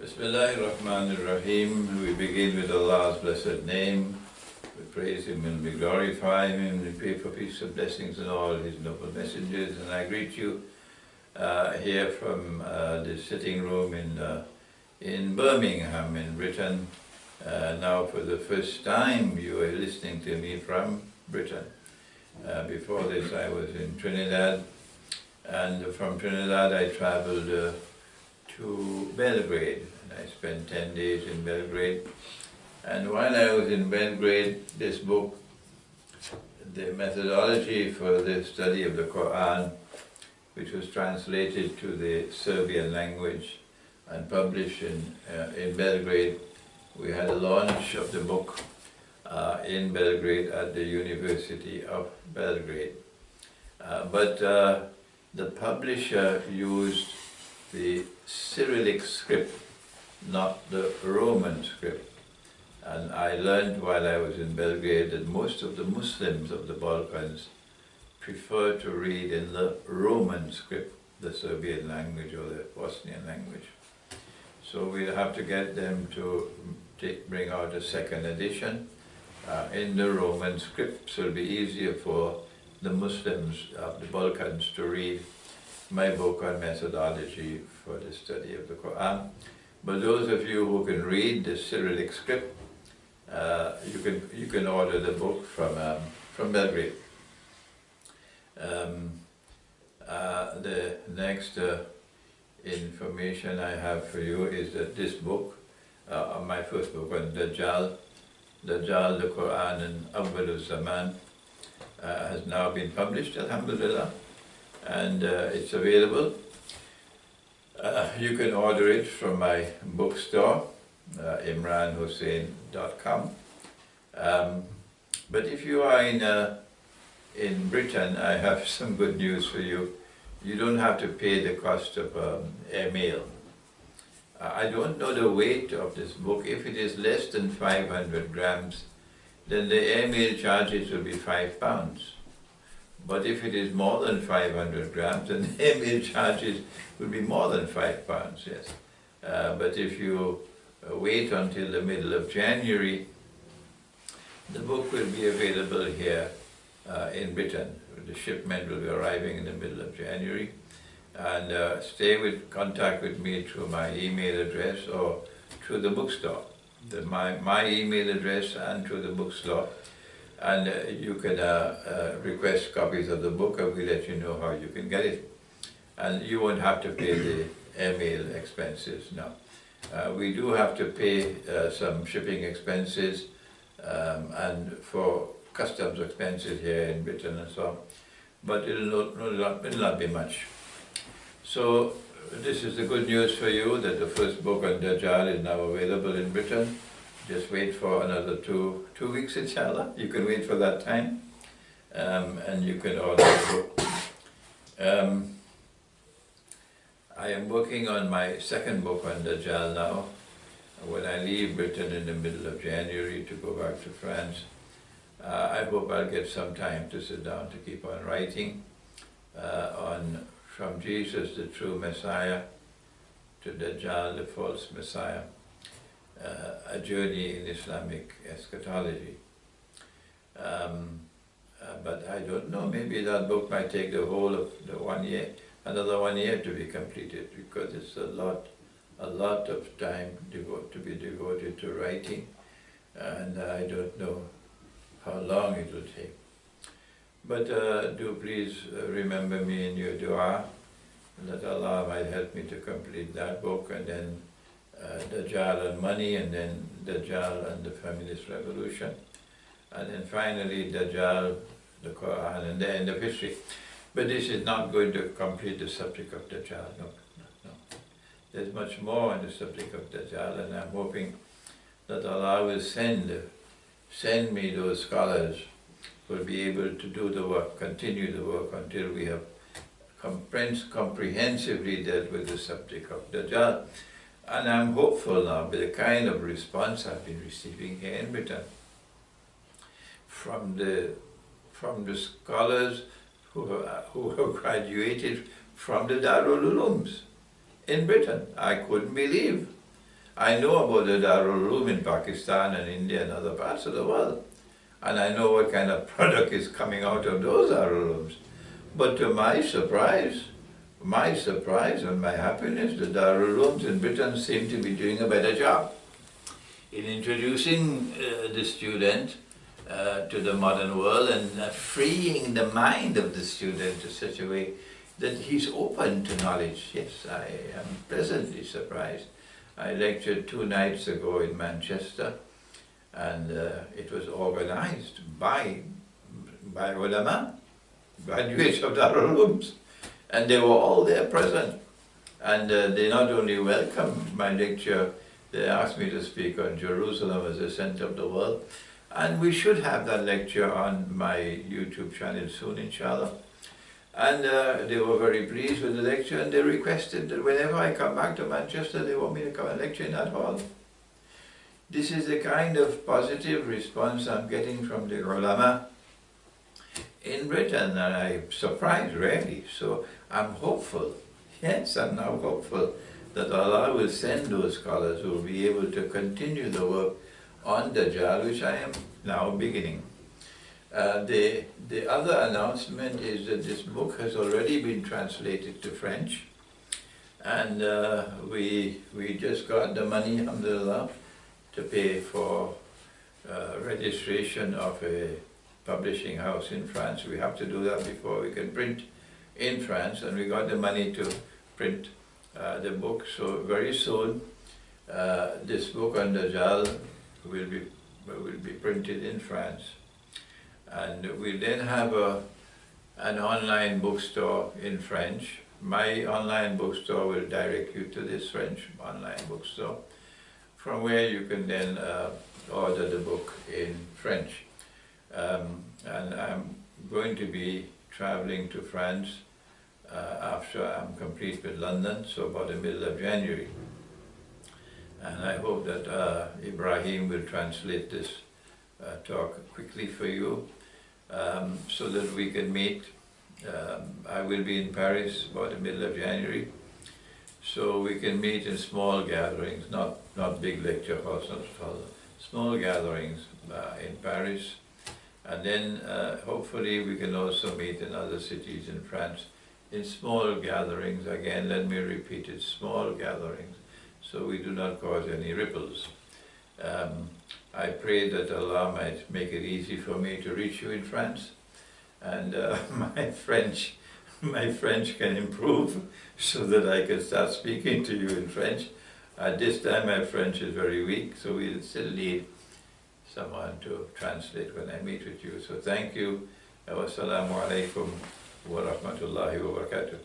Bismillahirrahmanirrahim. We begin with Allah's blessed name. We praise Him and we glorify Him. We pray for peace and blessings on all His noble messengers. And I greet you here from the sitting room in Birmingham, in Britain. Now for the first time you are listening to me from Britain. Before this I was in Trinidad, and from Trinidad I travelled to Belgrade. I spent 10 days in Belgrade, and while I was in Belgrade, this book, the methodology for the study of the Quran, which was translated to the Serbian language and published in Belgrade. We had a launch of the book in Belgrade at the University of Belgrade. But the publisher used the Cyrillic script, not the Roman script. And I learned while I was in Belgrade that most of the Muslims of the Balkans prefer to read in the Roman script, the Serbian language or the Bosnian language. So we'll have to get them to bring out a second edition in the Roman script, so it'll be easier for the Muslims of the Balkans to read my book on methodology for the study of the Quran. But those of you who can read the Cyrillic script, you can order the book from Belgrade. The next information I have for you is that this book, my first book on Dajjal, the Quran and Awwal Zaman, has now been published, alhamdulillah, and it's available. You can order it from my bookstore, imranhosein.com. But if you are in Britain, I have some good news for you. You don't have to pay the cost of airmail. I don't know the weight of this book. If it is less than 500 grams, then the airmail charges will be £5. But if it is more than 500 grams, then the airmail charges will be more than £5, yes. But if you wait until the middle of January, the book will be available here in Britain. The shipment will be arriving in the middle of January. And stay in contact with me through my email address or through the bookstore. My email address and through the bookstore. And you can request copies of the book, and we'll let you know how you can get it. And you won't have to pay the airmail expenses, no. We do have to pay some shipping expenses and for customs expenses here in Britain and so on, but it'll not be much. So this is the good news for you, that the first book on Dajjal is now available in Britain. Just wait for another two weeks, inshallah. You can wait for that time, and you can order the book. I am working on my second book on Dajjal now. When I leave Britain in the middle of January to go back to France, I hope I'll get some time to sit down to keep on writing on from Jesus, the true Messiah, to Dajjal, the false Messiah. A journey in Islamic eschatology. But I don't know, maybe that book might take the whole of the 1 year, another 1 year to be completed, because it's a lot of time to be devoted to writing, and I don't know how long it will take. But do please remember me in your dua, that Allah might help me to complete that book, and then Dajjal and money, and then Dajjal and the feminist revolution, and then finally Dajjal, the Quran, and the end of history. But this is not going to complete the subject of Dajjal, no. There's much more on the subject of Dajjal, and I'm hoping that Allah will send me those scholars who will be able to do the work, continue the work until we have comprehensively dealt with the subject of Dajjal. And I'm hopeful now, with the kind of response I've been receiving here in Britain from the scholars who have graduated from the Darul Ulooms in Britain. I couldn't believe I know about the Darul Uloom in Pakistan and India and other parts of the world. And I know what kind of product is coming out of those Darul Ulooms. But to my surprise and my happiness, the Darul Ulooms in Britain seem to be doing a better job in introducing the student to the modern world and freeing the mind of the student in such a way that he's open to knowledge. Yes, I am pleasantly surprised. I lectured 2 nights ago in Manchester, and it was organized by ulama, graduates of Darul Ulooms, and they were all there present. And they not only welcomed my lecture, they asked me to speak on Jerusalem as the center of the world. And we should have that lecture on my YouTube channel soon, inshallah. And they were very pleased with the lecture, and they requested that whenever I come back to Manchester, they want me to come and lecture in that hall. This is the kind of positive response I'm getting from the ulama in Britain, and I'm surprised, really. So I'm hopeful, yes, I'm now hopeful that Allah will send those scholars who will be able to continue the work on Dajjal, which I am now beginning. The other announcement is that this book has already been translated to French, and we just got the money, alhamdulillah, to pay for registration of a publishing house in France. We have to do that before we can print in France, and we got the money to print the book. So very soon this book on Dajjal will be printed in France, and we'll then have an online bookstore in French. My online bookstore will direct you to this French online bookstore, from where you can then order the book in French. And I'm going to be traveling to France after I'm complete with London, so about the middle of January. And I hope that Ibrahim will translate this talk quickly for you, so that we can meet. I will be in Paris about the middle of January, so we can meet in small gatherings, not big lecture halls, small gatherings in Paris. And then hopefully we can also meet in other cities in France in small gatherings. Again, let me repeat it, small gatherings, so we do not cause any ripples. I pray that Allah might make it easy for me to reach you in France, and my French can improve so that I can start speaking to you in French. At this time my French is very weak, so we'll still need someone to translate when I meet with you. So thank you. Wassalamu alaikum wa rahmatullahi wa barakatuh.